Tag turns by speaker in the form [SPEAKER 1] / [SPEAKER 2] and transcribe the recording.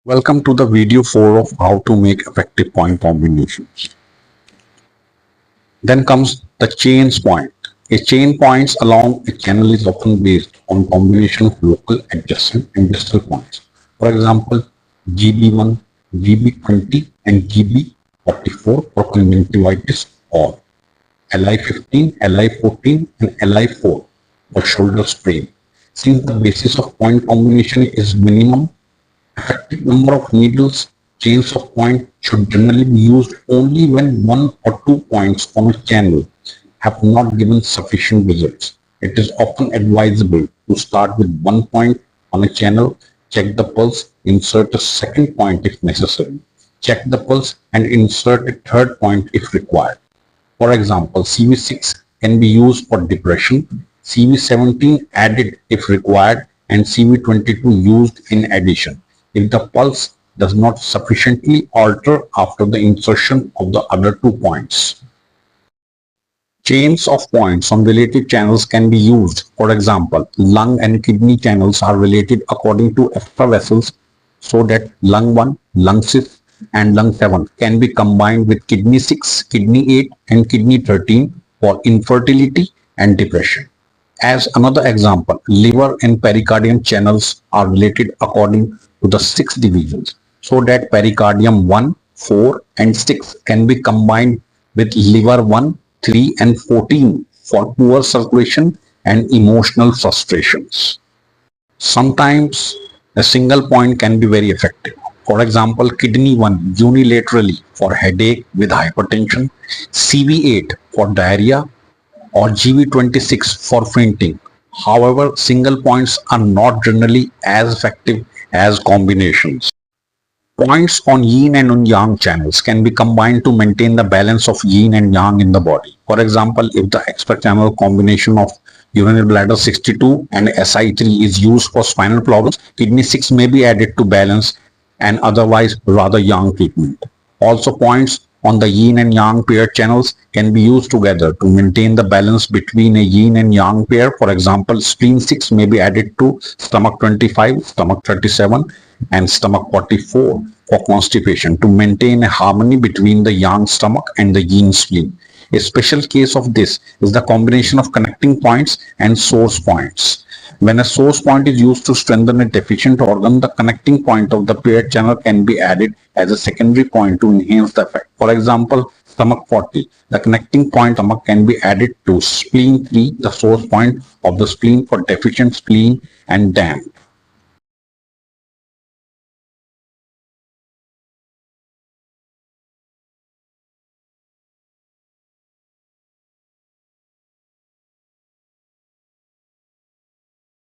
[SPEAKER 1] Welcome to the video 4 of how to make effective point combinations. Then comes the chains point. A chain points along a channel is often based on combination of local, adjacent and distal points. For example, GB1, GB20 and GB44 for conjunctivitis, or Li15, Li14 and Li4 for shoulder sprain. Since the basis of point combination is minimum effective number of needles, chains of point should generally be used only when one or two points on a channel have not given sufficient results. It is often advisable to start with one point on a channel, check the pulse, insert a second point if necessary, check the pulse and insert a third point if required. For example, CV6 can be used for depression, CV17 added if required, and CV22 used in addition if the pulse does not sufficiently alter after the insertion of the other 2 points. Chains of points on related channels can be used. For example, lung and kidney channels are related according to extra vessels, so that lung 1, lung 6 and lung 7 can be combined with kidney 6, kidney 8 and kidney 13 for infertility and depression. As another example, liver and pericardium channels are related according to the 6 divisions, so that pericardium 1, 4 and 6 can be combined with liver 1, 3 and 14 for poor circulation and emotional frustrations. Sometimes a single point can be very effective. For example, kidney 1 unilaterally for headache with hypertension, CV8 for diarrhea, or GB26 for fainting. However, single points are not generally as effective as combinations. Points on yin and yang channels can be combined to maintain the balance of yin and yang in the body. For example, if the extra-channel combination of urinary bladder 62 and SI3 is used for spinal problems, kidney 6 may be added to balance and otherwise rather yang treatment. Also, points on the yin and yang pair channels can be used together to maintain the balance between a yin and yang pair. For example, spleen 6 may be added to stomach 25, stomach 37 and stomach 44 for constipation to maintain a harmony between the yang stomach and the yin spleen. A special case of this is the combination of connecting points and source points. When a source point is used to strengthen a deficient organ, the connecting point of the paired channel can be added as a secondary point to enhance the effect. For example, stomach 40, the connecting point stomach can be added to spleen 3, the source point of the spleen for deficient spleen and damp.